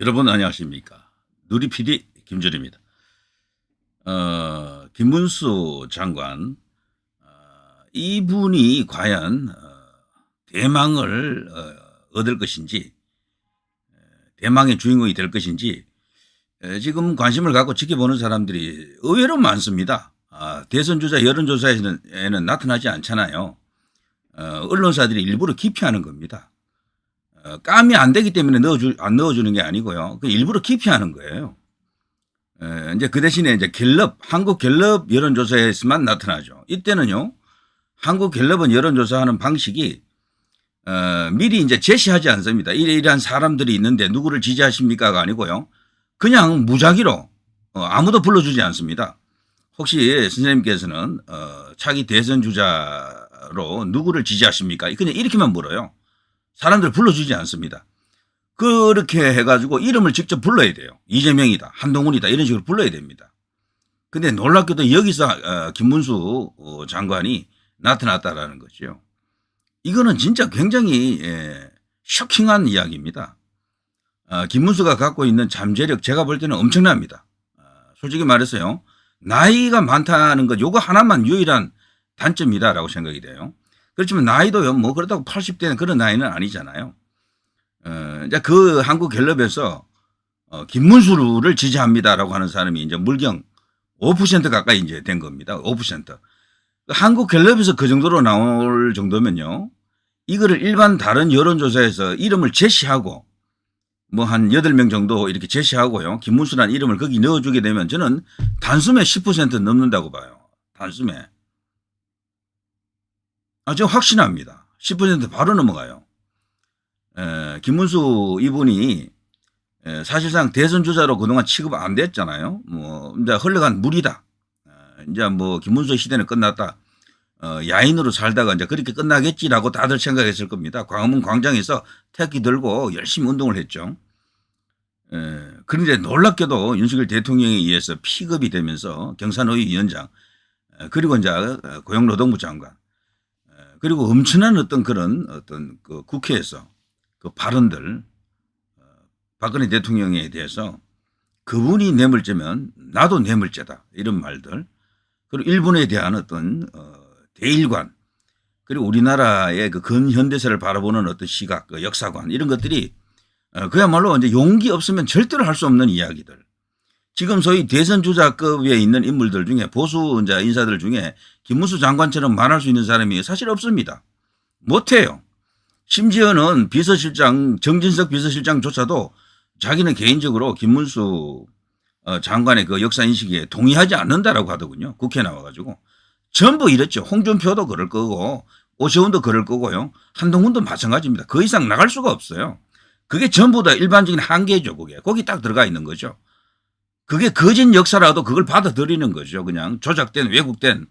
여러분 안녕하십니까. 누리 PD 김준입니다. 김문수 장관, 이분이 과연 대망을 얻을 것인지, 대망의 주인공이 될 것인지 지금 관심을 갖고 지켜보는 사람들이 의외로 많습니다. 대선 주자 여론조사에는 나타나지 않잖아요. 언론사들이 일부러 기피하는 겁니다. 감이 안 되기 때문에 안 넣어주는 게 아니고요. 일부러 기피하는 거예요. 이제 그 대신에 이제 한국 갤럽 여론조사에서만 나타나죠. 이때는요, 한국 갤럽은 여론조사하는 방식이, 미리 이제 제시하지 않습니다. 이러한 사람들이 있는데 누구를 지지하십니까가 아니고요. 그냥 무작위로, 아무도 불러주지 않습니다. 혹시 선생님께서는, 차기 대선 주자로 누구를 지지하십니까? 그냥 이렇게만 물어요. 사람들 불러주지 않습니다. 그렇게 해가지고 이름을 직접 불러야 돼요. 이재명이다, 한동훈이다, 이런 식으로 불러야 됩니다. 근데 놀랍게도 여기서 김문수 장관이 나타났다라는 거죠. 이거는 진짜 굉장히 쇼킹한 이야기입니다. 김문수가 갖고 있는 잠재력, 제가 볼 때는 엄청납니다. 솔직히 말해서요, 나이가 많다는 것, 요거 하나만 유일한 단점이다라고 생각이 돼요. 그렇지만 나이도요, 뭐 그렇다고 80대는 그런 나이는 아니잖아요. 이제 그 한국 갤럽에서 김문수를 지지합니다라고 하는 사람이 이제 물경 5% 가까이 이제 된 겁니다. 5%. 한국 갤럽에서 그 정도로 나올 정도면요, 이거를 일반 다른 여론조사에서 이름을 제시하고 뭐 한 8명 정도 이렇게 제시하고요, 김문수라는 이름을 거기 넣어주게 되면 저는 단숨에 10% 넘는다고 봐요. 단숨에. 저 확신합니다. 10% 바로 넘어가요. 김문수 이분이 사실상 대선 주자로 그동안 취급 안 됐잖아요. 뭐 이제 흘러간 물이다. 이제 뭐 김문수 시대는 끝났다. 야인으로 살다가 이제 그렇게 끝나겠지라고 다들 생각했을 겁니다. 광화문 광장에서 태극기 들고 열심히 운동을 했죠. 그런데 놀랍게도 윤석열 대통령에 의해서 픽업이 되면서 경산의회 위원장, 그리고 이제 고용노동부 장관, 그리고 엄청난 어떤 그 국회에서 그 발언들, 박근혜 대통령에 대해서 그분이 뇌물죄면 나도 뇌물죄다, 이런 말들, 그리고 일본에 대한 어떤 대일관, 그리고 우리나라의 그 근현대사를 바라보는 어떤 시각, 그 역사관, 이런 것들이 그야말로 이제 용기 없으면 절대로 할 수 없는 이야기들. 지금 소위 대선 주자급에 있는 인물들 중에, 보수 이제 인사들 중에 김문수 장관처럼 말할 수 있는 사람이 사실 없습니다. 못해요. 심지어는 비서실장, 정진석 비서실장조차도 자기는 개인적으로 김문수 장관의 그 역사 인식에 동의하지 않는다라고 하더군요. 국회에 나와가지고. 전부 이랬죠. 홍준표도 그럴 거고, 오세훈도 그럴 거고요, 한동훈도 마찬가지입니다. 그 이상 나갈 수가 없어요. 그게 전부 다 일반적인 한계죠. 그게. 거기 딱 들어가 있는 거죠. 그게 거짓 역사라도 그걸 받아들이는 거죠. 그냥 조작된, 왜곡된,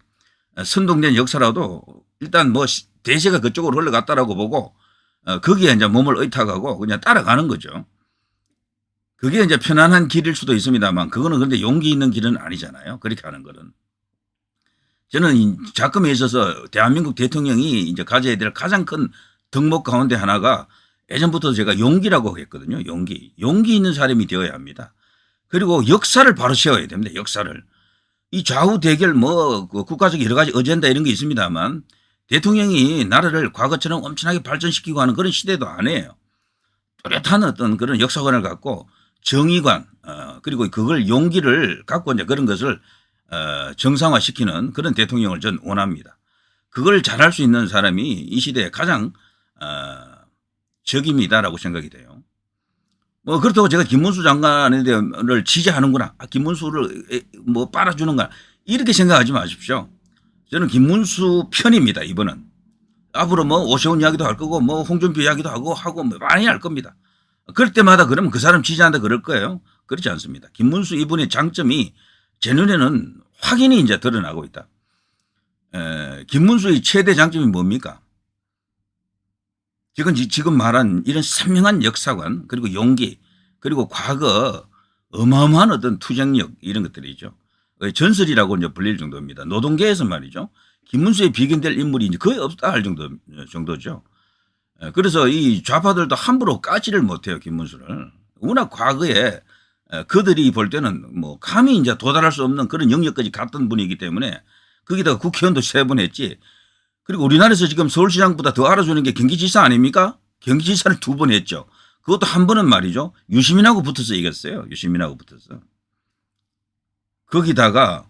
선동된 역사라도 일단 뭐 대세가 그쪽으로 흘러갔다라고 보고 거기에 이제 몸을 의탁하고 그냥 따라가는 거죠. 그게 이제 편안한 길일 수도 있습니다만, 그거는 그런데 용기 있는 길은 아니잖아요. 그렇게 하는 거는. 저는 이 작품에 있어서 대한민국 대통령이 이제 가져야 될 가장 큰 덕목 가운데 하나가, 예전부터 제가 용기라고 했거든요. 용기 있는 사람이 되어야 합니다. 그리고 역사를 바로 세워야 됩니다. 역사를. 이 좌우 대결, 뭐 국가적 여러 가지 어젠다 이런 게 있습니다만, 대통령이 나라를 과거처럼 엄청나게 발전시키고 하는 그런 시대도 아니에요. 뚜렷한 어떤 그런 역사관을 갖고 정의관, 그리고 그걸 용기를 갖고 이제 그런 것을 정상화시키는 그런 대통령을 전 원합니다. 그걸 잘할 수 있는 사람이 이 시대에 가장 적임이다라고 생각이 돼요. 뭐 그렇다고 제가 김문수 장관을 지지하는구나, 김문수를 뭐 빨아주는구나, 이렇게 생각하지 마십시오. 저는 김문수 편입니다. 이번은 앞으로 뭐 오세훈 이야기도 할 거고, 뭐 홍준표 이야기도 하고 뭐 많이 할 겁니다. 그럴 때마다 그러면 그 사람 지지한다 그럴 거예요. 그렇지 않습니다. 김문수 이분의 장점이 제 눈에는 확연히 이제 드러나고 있다. 김문수의 최대 장점이 뭡니까? 지금 말한 이런 선명한 역사관, 그리고 용기, 그리고 과거 어마어마한 어떤 투쟁력, 이런 것들이죠. 전설이라고 이제 불릴 정도입니다. 노동계에서 말이죠. 김문수에 비견될 인물이 이제 거의 없다 할 정도죠. 그래서 이 좌파들도 함부로 까지를 못해요, 김문수를. 워낙 과거에 그들이 볼 때는 뭐 감히 이제 도달할 수 없는 그런 영역까지 갔던 분이기 때문에 거기다가 국회의원도 3번 했지. 그리고 우리나라에서 지금 서울시장보다 더 알아주는 게 경기지사 아닙니까? 경기지사를 2번 했죠. 그것도 한 번은 말이죠. 유시민하고 붙어서 이겼어요. 유시민하고 붙어서. 거기다가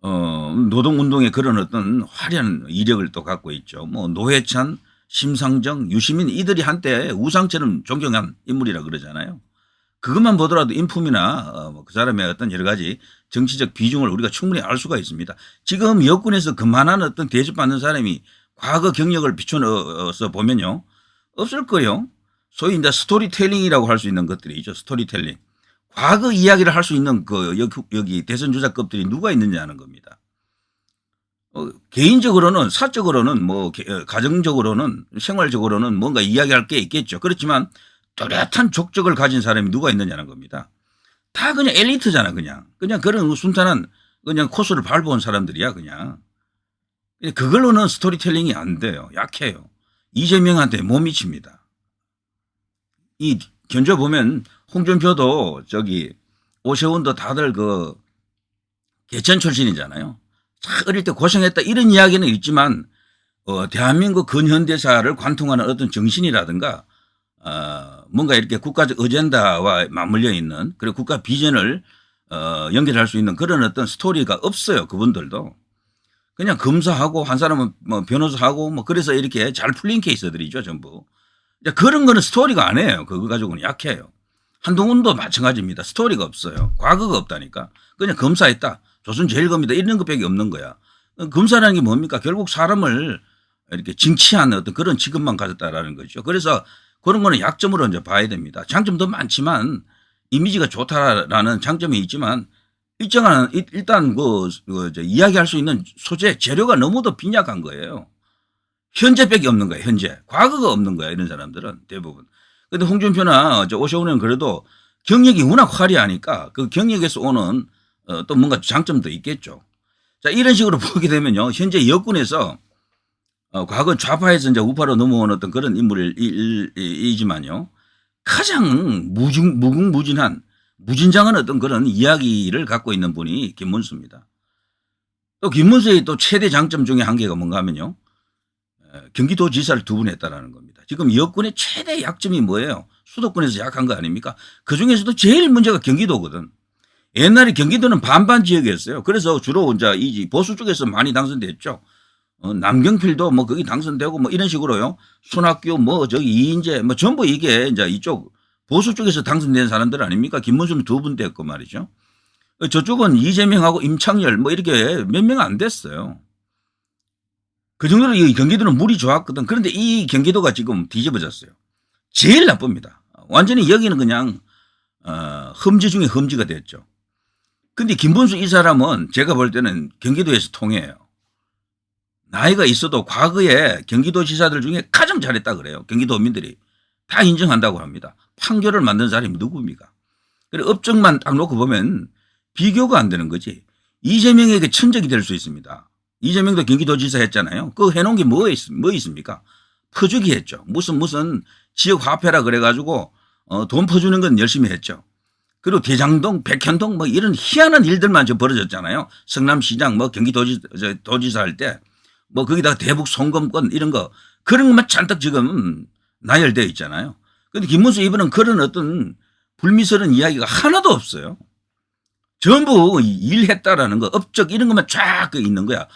노동운동의 그런 어떤 화려한 이력을 또 갖고 있죠. 뭐 노회찬, 심상정, 유시민 이들이 한때 우상처럼 존경한 인물이라 그러잖아요. 그것만 보더라도 인품이나 그 사람의 어떤 여러 가지 정치적 비중을 우리가 충분히 알 수가 있습니다. 지금 여권에서 그만한 어떤 대접받는 사람이 과거 경력을 비춰서 보면요. 없을 거예요. 소위 이제 스토리텔링이라고 할 수 있는 것들이 있죠. 스토리텔링. 과거 이야기를 할 수 있는 여기 대선 주자급들이 누가 있느냐 하는 겁니다. 개인적으로는 사적으로는 뭐 가정적으로는 생활적으로는 뭔가 이야기할 게 있겠죠. 그렇지만 뚜렷한 족적을 가진 사람이 누가 있느냐는 겁니다. 다 그냥 엘리트잖아. 그냥 그런 순탄한 그냥 코스를 밟아온 사람들이야. 그냥 그걸로는 스토리텔링이 안 돼요. 약해요. 이재명한테 못 미칩니다. 이 견져 보면 홍준표도 저기 오세훈도 다들 그 개천 출신이잖아요. 어릴 때 고생했다 이런 이야기는 있지만 대한민국 근현대사를 관통하는 어떤 정신이라든가 뭔가 이렇게 국가적 어젠다와 맞물려 있는 그리고 국가 비전을 연결할 수 있는 그런 어떤 스토리가 없어요. 그분들도. 그냥 검사하고 한 사람은 뭐 변호사하고 뭐 그래서 이렇게 잘 풀린 케이스들이죠. 전부. 그런 거는 스토리가 아니에요. 그거 가지고는 약해요. 한동훈도 마찬가지입니다. 스토리가 없어요. 과거가 없다니까. 그냥 검사했다. 조선제일검이다. 이런 것밖에 없는 거야. 검사라는 게 뭡니까? 결국 사람을 이렇게 징치한 어떤 그런 직업만 가졌다라는 거죠. 그래서 그런 거는 약점으로 이제 봐야 됩니다. 장점도 많지만 이미지가 좋다라는 장점이 있지만 일정한 일단 이야기할 수 있는 소재 재료가 너무도 빈약한 거예요. 현재밖에 없는 거예요. 현재. 과거가 없는 거야. 이런 사람들은 대부분. 그런데 홍준표나 오세훈은 그래도 경력이 워낙 화려하니까 그 경력에서 오는 또 뭔가 장점도 있겠죠. 자, 이런 식으로 보게 되면요. 현재 여권에서 과거 좌파에서 이제 우파로 넘어온 어떤 그런 인물이지만요. 가장 무궁무진한 무진장한 어떤 그런 이야기를 갖고 있는 분이 김문수입니다. 또 김문수의 또 최대 장점 중에 한 개가 뭔가 하면요. 경기도지사를 2번 했다라는 겁니다. 지금 여권의 최대 약점이 뭐예요? 수도권에서 약한 거 아닙니까? 그중에서도 제일 문제가 경기도거든. 옛날에 경기도는 반반 지역이었어요. 그래서 주로 이제 이 보수 쪽에서 많이 당선됐죠. 남경필도 뭐 거기 당선되고 뭐 이런 식으로요. 손학규 뭐 저기 이인재 뭐 전부 이게 이제 이쪽 보수 쪽에서 당선된 사람들 아닙니까? 김문수는 2번 됐고 말이죠. 저쪽은 이재명하고 임창열 뭐 이렇게 몇 명 안 됐어요. 그 정도로 이 경기도는 물이 좋았거든. 그런데 이 경기도가 지금 뒤집어졌어요. 제일 나쁩니다. 완전히 여기는 그냥 험지 중에 험지가 됐죠. 근데 김문수 이 사람은 제가 볼 때는 경기도에서 통해요. 나이가 있어도 과거에 경기도지사들 중에 가장 잘했다 그래요. 경기도민들이 다 인정한다고 합니다. 판결을 만든 사람이 누굽니까? 그리고 업적만 딱 놓고 보면 비교가 안 되는 거지. 이재명에게 천적이 될 수 있습니다. 이재명도 경기도지사 했잖아요. 그거 해놓은 게 뭐 있습니까? 퍼주기 했죠. 무슨 지역 화폐라 그래가지고 돈 퍼주는 건 열심히 했죠. 그리고 대장동, 백현동 뭐 이런 희한한 일들만 벌어졌잖아요. 성남시장 뭐 경기도지사 할 때 뭐 거기다가 대북 송금권 이런 거 그런 것만 잔뜩 지금 나열되어 있잖아요. 그런데 김문수 이분은 그런 어떤 불미스러운 이야기가 하나도 없어요. 전부 일했다라는 거 업적 이런 것만 쫙 있는 거야.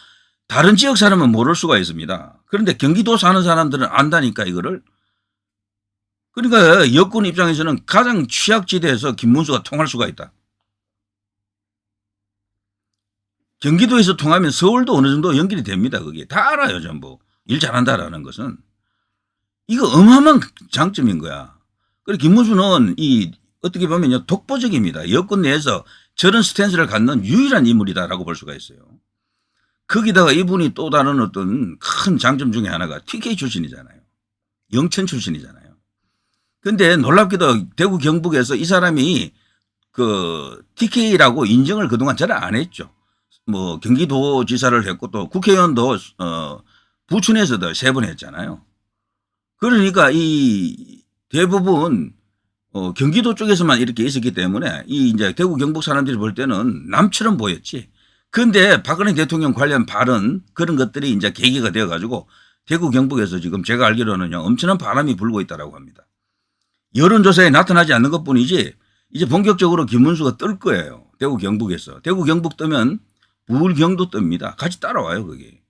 다른 지역 사람은 모를 수가 있습니다. 그런데 경기도 사는 사람들은 안다니까 이거를. 그러니까 여권 입장에서는 가장 취약지대에서 김문수가 통할 수가 있다. 경기도에서 통하면 서울도 어느 정도 연결이 됩니다. 그게 다 알아요. 전부. 일 잘한다라는 것은. 이거 어마어마한 장점인 거야. 그리고 김문수는 어떻게 보면 독보적입니다. 여권 내에서 저런 스탠스를 갖는 유일한 인물이다라고 볼 수가 있어요. 거기다가 이분이 또 다른 어떤 큰 장점 중에 하나가 TK 출신이잖아요. 영천 출신이잖아요. 근데 놀랍게도 대구 경북에서 이 사람이 그 TK라고 인정을 그동안 잘 안 했죠. 뭐 경기도지사를 했고 또 국회의원도 부천에서도 3번 했잖아요. 그러니까 이 대부분 경기도 쪽에서만 이렇게 있었기 때문에 이 이제 대구 경북 사람들이 볼 때는 남처럼 보였지. 근데 박근혜 대통령 관련 발언 그런 것들이 이제 계기가 되어 가지고 대구 경북에서 지금 제가 알기로는요 엄청난 바람이 불고 있다라고 합니다. 여론조사에 나타나지 않는 것 뿐이지 이제 본격적으로 김문수가 뜰 거예요. 대구 경북에서. 대구 경북 뜨면 부울경도 뜹니다. 같이 따라와요 거기.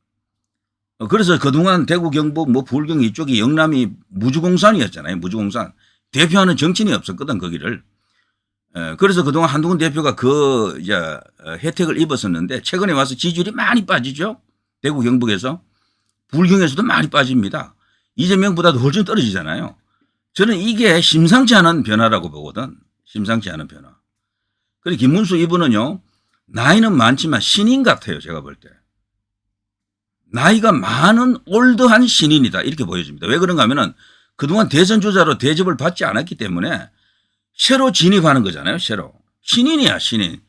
그래서 그동안 대구 경북 뭐 부울경 이쪽이 영남이 무주공산이었잖아요. 무주공산. 대표하는 정치인이 없었거든 거기를. 그래서 그동안 한동훈 대표가 그 이제 혜택을 입었었는데 최근에 와서 지지율이 많이 빠지죠. 대구 경북에서. 부울경에서도 많이 빠집니다. 이재명보다도 훨씬 떨어지잖아요. 저는 이게 심상치 않은 변화라고 보거든. 심상치 않은 변화. 그리고 김문수 이분은요. 나이는 많지만 신인 같아요. 제가 볼 때. 나이가 많은 올드한 신인이다. 이렇게 보여집니다. 왜 그런가 하면은 그동안 대선 주자로 대접을 받지 않았기 때문에 새로 진입하는 거잖아요. 새로. 신인이야 신인.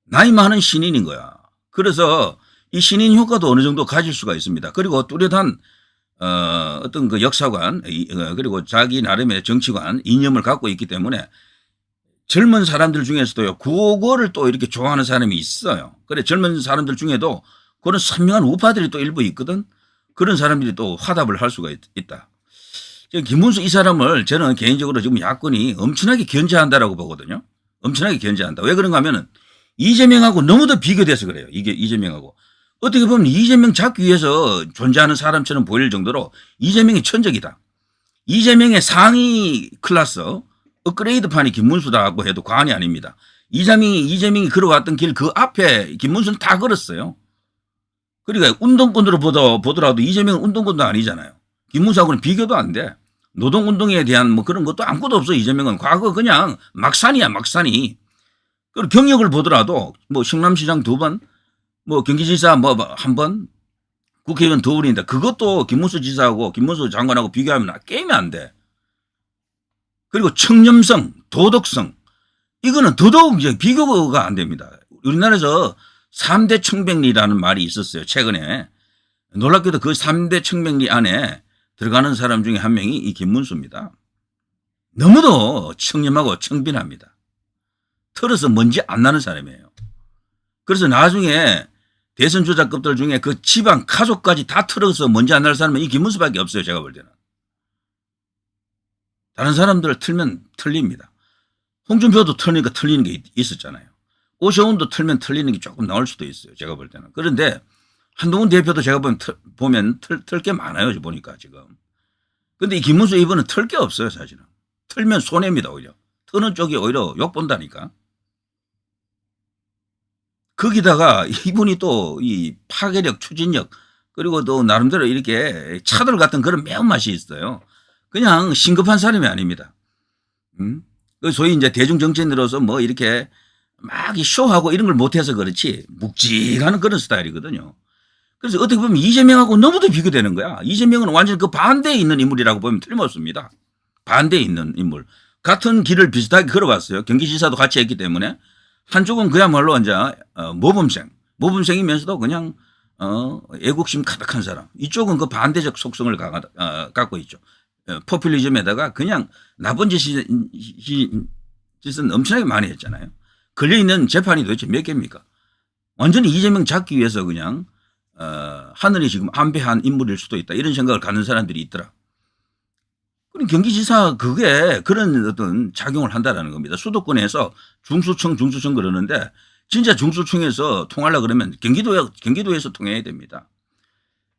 나이 많은 신인인 거야. 그래서 이 신인 효과도 어느 정도 가질 수가 있습니다. 그리고 뚜렷한 어떤 그 역사관 그리고 자기 나름의 정치관 이념을 갖고 있기 때문에 젊은 사람들 중에서도요. 그거를 또 이렇게 좋아하는 사람이 있어요. 그래 젊은 사람들 중에도 그런 선명한 우파들이 또 일부 있거든. 그런 사람들이 또 화답을 할 수가 있다. 김문수 이 사람을 저는 개인적으로 지금 야권이 엄청나게 견제한다라고 보거든요. 엄청나게 견제한다. 왜 그런가 하면은 이재명하고 너무도 비교돼서 그래요. 이게 이재명하고. 어떻게 보면 이재명 잡기 위해서 존재하는 사람처럼 보일 정도로 이재명이 천적이다. 이재명의 상위 클래스 업그레이드판이 김문수다고 해도 과언이 아닙니다. 이재명이 걸어왔던 길 그 앞에 김문수는 다 걸었어요. 그러니까 운동권으로 보더라도 이재명은 운동권도 아니잖아요. 김문수하고는 비교도 안 돼. 노동운동에 대한 뭐 그런 것도 아무것도 없어. 이재명은 과거 그냥 막산이야 막산이. 그리고 경력을 보더라도 뭐 성남시장 2번 뭐 경기지사 뭐 한 번, 국회의원 2번인데 그것도 김문수 지사하고 김문수 장관하고 비교하면 게임이 안 돼. 그리고 청렴성, 도덕성 이거는 더더욱 이제 비교가 안 됩니다. 우리나라에서 3대 청백리라는 말이 있었어요. 최근에. 놀랍게도 그 3대 청백리 안에 들어가는 사람 중에 한 명이 이 김문수입니다. 너무도 청렴하고 청빈합니다. 털어서 먼지 안 나는 사람이에요. 그래서 나중에 대선 주자급들 중에 그 집안 가족까지 다 털어서 먼지 안 날 사람은 이 김문수밖에 없어요. 제가 볼 때는. 다른 사람들을 틀면 틀립니다. 홍준표도 틀리니까 틀리는 게 있었잖아요. 오세훈도 틀면 틀리는 게 조금 나올 수도 있어요. 제가 볼 때는. 그런데 한동훈 대표도 제가 보면 틀 게 많아요. 보니까 지금. 근데 이 김문수 이분은 틀 게 없어요. 사실은. 틀면 손해입니다. 오히려. 트는 쪽이 오히려 욕본다니까. 거기다가 이분이 또 이 파괴력, 추진력 그리고 또 나름대로 이렇게 차돌 같은 그런 매운맛이 있어요. 그냥 신급한 사람이 아닙니다. 소위 이제 대중정치인으로서 뭐 이렇게 막 쇼하고 이런 걸 못해서 그렇지 묵직한 그런 스타일이거든요. 그래서 어떻게 보면 이재명하고 너무도 비교되는 거야. 이재명은 완전 그 반대에 있는 인물이라고 보면 틀림없습니다. 반대에 있는 인물. 같은 길을 비슷하게 걸어봤어요. 경기지사도 같이 했기 때문에. 한쪽은 그야말로 이제 모범생이면서도 그냥 애국심 가득한 사람. 이쪽은 그 반대적 속성을 갖고 있죠. 포퓰리즘에다가 그냥 나쁜 짓은 엄청나게 많이 했잖아요. 걸려있는 재판이 도대체 몇 개입니까? 완전히 이재명 잡기 위해서 그냥 하늘이 지금 안배한 인물일 수도 있다. 이런 생각을 갖는 사람들이 있더라. 그럼 경기지사 그게 그런 어떤 작용을 한다라는 겁니다. 수도권에서 중수청 그러는데 진짜 중수청에서 통하려고 그러면 경기도에서 통해야 됩니다.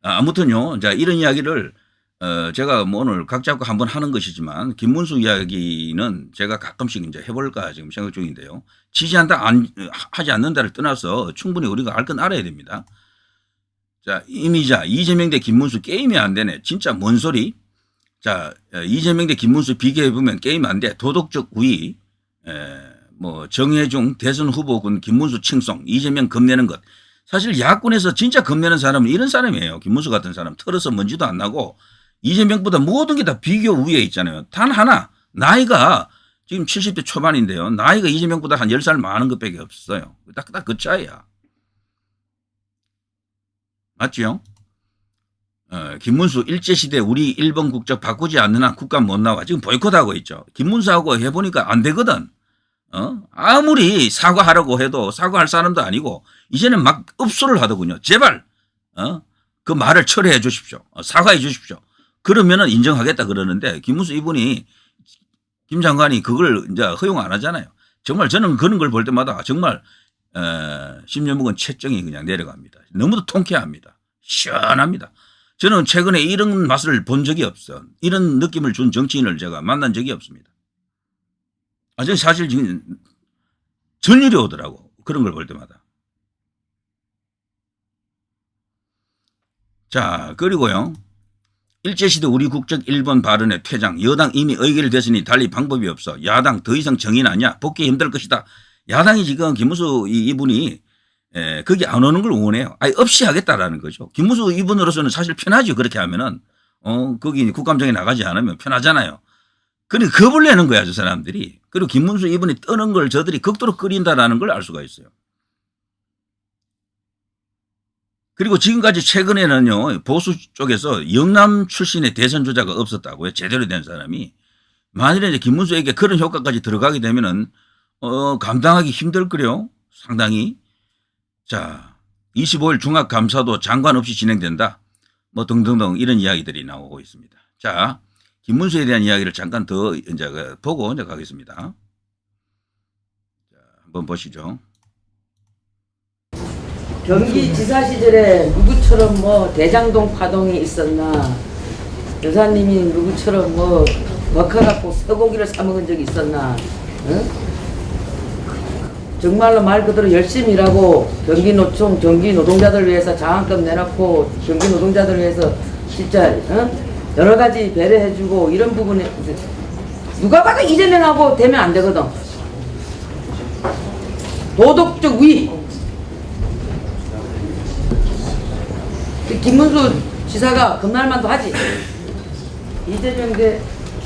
아무튼요. 자, 이런 이야기를 제가 뭐 오늘 각 잡고 한번 하는 것이지만 김문수 이야기는 제가 가끔씩 이제 해볼까 지금 생각 중인데요. 지지한다 하지 않는다를 떠나서 충분히 우리가 알 건 알아야 됩니다. 자, 이미자 이재명 대 김문수 게임이 안 되네. 진짜 뭔 소리? 자, 이재명 대 김문수 비교해보면 게임 안 돼. 도덕적 우위, 뭐 정혜중 대선 후보군 김문수 칭송, 이재명 겁내는 것. 사실 야권에서 진짜 겁내는 사람은 이런 사람이에요. 김문수 같은 사람. 털어서 먼지도 안 나고 이재명보다 모든 게 다 비교 우위에 있잖아요. 단 하나 나이가 지금 70대 초반인데요. 나이가 이재명보다 한 10살 많은 것밖에 없어요. 딱 그 차이야. 맞지요? 김문수 일제시대 우리 일본 국적 바꾸지 않는 한 국감 못 나와. 지금 보이콧하고 있죠. 김문수하고 해보니까 안 되거든. 아무리 사과하라고 해도 사과할 사람도 아니고 이제는 막 읍소를 하더군요. 제발 그 말을 철회해 주십시오. 사과해 주십시오. 그러면은 인정하겠다 그러는데 김문수 이분이 김 장관이 그걸 이제 허용 안 하잖아요. 정말 저는 그런 걸 볼 때마다 정말 10년 묵은 채증이 그냥 내려갑니다. 너무도 통쾌합니다. 시원합니다. 저는 최근에 이런 맛을 본 적이 없어. 이런 느낌을 준 정치인을 제가 만난 적이 없습니다. 저는 사실 지금 전율이 오더라고. 그런 걸 볼 때마다. 자, 그리고요. 일제시대 우리 국적 일본 발언의 퇴장. 여당 이미 의결이 됐으니 달리 방법이 없어. 야당 더 이상 정의는 아니야. 복귀 힘들 것이다. 야당이 지금 김문수 이분이 거기 안 오는 걸 원해요. 아예 없이 하겠다라는 거죠. 김문수 이분으로서는 사실 편하죠. 그렇게 하면은 거기 국감장에 나가지 않으면 편하잖아요. 그러니까 겁을 내는 거야 저 사람들이. 그리고 김문수 이분이 떠는 걸 저들이 극도로 끓인다라는 걸 알 수가 있어요. 그리고 지금까지 최근에는요 보수 쪽에서 영남 출신의 대선 주자가 없었다고요. 제대로 된 사람이. 만일에 이제 김문수에게 그런 효과까지 들어가게 되면은 감당하기 힘들 거요. 상당히. 자, 25일 중앙감사도 장관 없이 진행된다. 뭐 등등등 이런 이야기들이 나오고 있습니다. 자, 김문수에 대한 이야기를 잠깐 더 이제 보고 이제 가겠습니다. 자, 한번 보시죠. 경기지사 시절에 누구처럼 뭐 대장동 파동이 있었나, 여사님이 누구처럼 뭐 먹혀갖고 쇠고기를 사 먹은 적이 있었나, 응? 정말로 말 그대로 열심히 일하고 경기노총, 경기 노동자들을 위해서 장학금 내놓고 경기 노동자들을 위해서 진짜 여러 가지 배려해주고 이런 부분에 누가 봐도 이재명하고 되면 안 되거든. 도덕적 위. 김문수 지사가 금날만도 하지. 이재명 대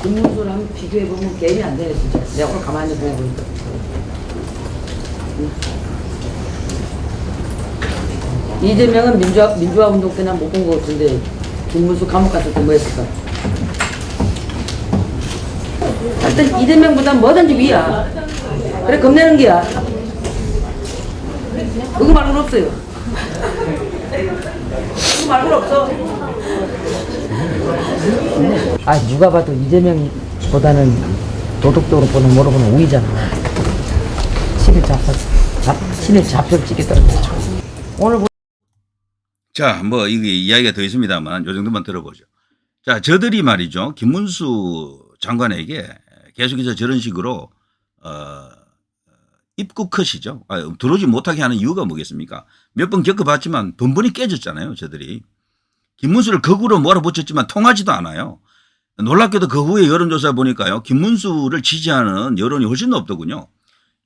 김문수를 한번 비교해보면 게임이 안 되네 진짜. 내가 오늘 가만히 보니까. 이재명은 민주화 운동 때나 못 본 것 같은데 김문수 감옥 갔을 때 뭐 했을까? 하여튼 이재명보다 뭐든지 위야. 그래 겁내는 게야. 그거 말고는 없어요. 그거 말고는 없어. 누가 봐도 이재명보다는 도덕적으로 보는 뭐로 보는 우위잖아. 신의 좌표를 찍겠다고. 오늘 자, 뭐 이게 이야기가 더 있습니다만 요 정도만 들어보죠. 자, 저들이 말이죠. 김문수 장관에게 계속해서 저런 식으로 입국 컷이죠. 들어오지 못하게 하는 이유가 뭐겠습니까? 몇 번 겪어봤지만 번번이 깨졌잖아요. 저들이. 김문수를 거꾸로 몰아붙였지만 통하지도 않아요. 놀랍게도 그 후에 여론조사 보니까요. 김문수를 지지하는 여론이 훨씬 높더군요.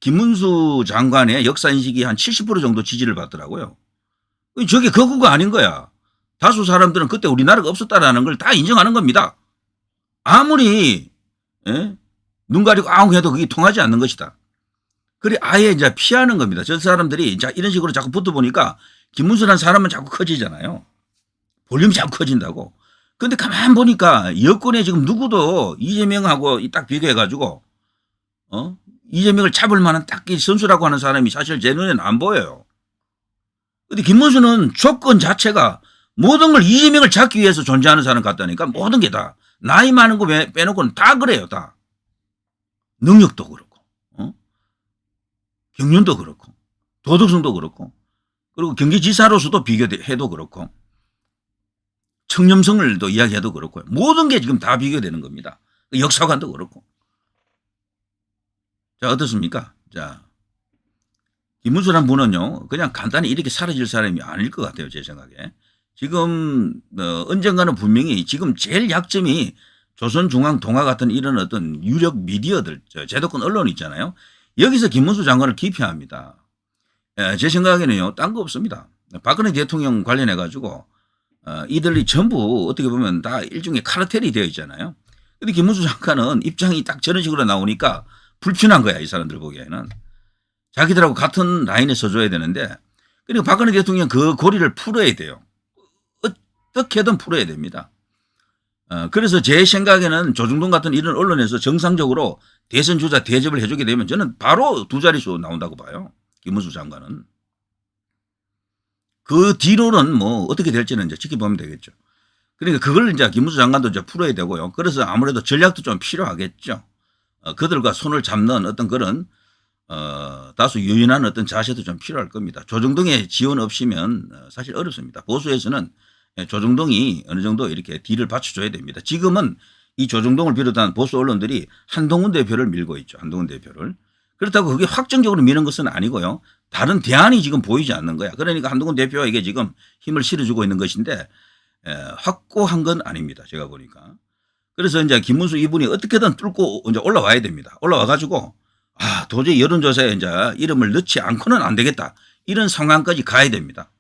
김문수 장관의 역사인식이 한 70% 정도 지지를 받더라고요. 저게 거구가 아닌 거야. 다수 사람들은 그때 우리나라가 없었다라는 걸 다 인정하는 겁니다. 아무리 눈 가리고 아웅 해도 그게 통하지 않는 것이다. 그래 아예 이제 피하는 겁니다. 저 사람들이 이제 이런 식으로 자꾸 붙어 보니까 김문수라는 사람은 자꾸 커지잖아요. 볼륨이 자꾸 커진다고. 근데 가만 보니까 여권에 지금 누구도 이재명하고 딱 비교해가지고 이재명을 잡을 만한 딱히 선수라고 하는 사람이 사실 제 눈에는 안 보여요. 근데 김문수는 조건 자체가 모든 걸 이재명을 잡기 위해서 존재하는 사람 같다니까. 모든 게 다. 나이 많은 거 빼놓고는 다 그래요. 다. 능력도 그렇고 경륜도 그렇고 도덕성도 그렇고 그리고 경기지사로서도 비교해도 그렇고 청렴성을 또 이야기해도 그렇고 모든 게 지금 다 비교되는 겁니다. 역사관도 그렇고. 자, 어떻습니까? 자, 김문수란 분은요, 그냥 간단히 이렇게 사라질 사람이 아닐 것 같아요, 제 생각에. 지금, 언젠가는 분명히 지금 제일 약점이 조선중앙통화 같은 이런 어떤 유력 미디어들, 제도권 언론 있잖아요. 여기서 김문수 장관을 기피합니다. 제 생각에는요, 딴 거 없습니다. 박근혜 대통령 관련해가지고, 이들이 전부 어떻게 보면 다 일종의 카르텔이 되어 있잖아요. 근데 김문수 장관은 입장이 딱 저런 식으로 나오니까 불편한 거야, 이 사람들 보기에는. 자기들하고 같은 라인에 서줘야 되는데, 그리고 박근혜 대통령 그 고리를 풀어야 돼요. 어떻게든 풀어야 됩니다. 그래서 제 생각에는 조중동 같은 이런 언론에서 정상적으로 대선 주자 대접을 해주게 되면 저는 바로 두 자릿수 나온다고 봐요. 김문수 장관은. 그 뒤로는 뭐 어떻게 될지는 이제 지켜보면 되겠죠. 그러니까 그걸 이제 김문수 장관도 이제 풀어야 되고요. 그래서 아무래도 전략도 좀 필요하겠죠. 그들과 손을 잡는 어떤 그런 다소 유연한 어떤 자세도 좀 필요할 겁니다. 조중동의 지원 없이면 사실 어렵습니다. 보수에서는 조중동이 어느 정도 이렇게 뒤를 받쳐줘야 됩니다. 지금은 이 조중동을 비롯한 보수 언론들이 한동훈 대표를 밀고 있죠. 한동훈 대표를. 그렇다고 그게 확정적으로 미는 것은 아니고요. 다른 대안이 지금 보이지 않는 거야. 그러니까 한동훈 대표에게 지금 힘을 실어주고 있는 것인데 확고한 건 아닙니다. 제가 보니까. 그래서 이제 김문수 이분이 어떻게든 뚫고 이제 올라와야 됩니다. 올라와 가지고 도저히 여론조사에 이제 이름을 넣지 않고는 안 되겠다. 이런 상황까지 가야 됩니다.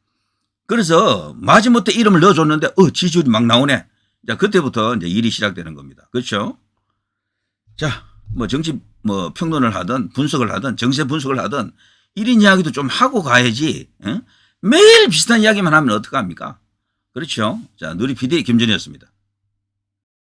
그래서 마지못해 이름을 넣어줬는데 지지율이 막 나오네. 자, 그때부터 이제 일이 시작되는 겁니다. 그렇죠? 자, 뭐 정치 뭐 평론을 하든 분석을 하든 정세 분석을 하든 이런 이야기도 좀 하고 가야지. 매일 비슷한 이야기만 하면 어떡합니까? 그렇죠? 자, 누리 PD 김준이었습니다.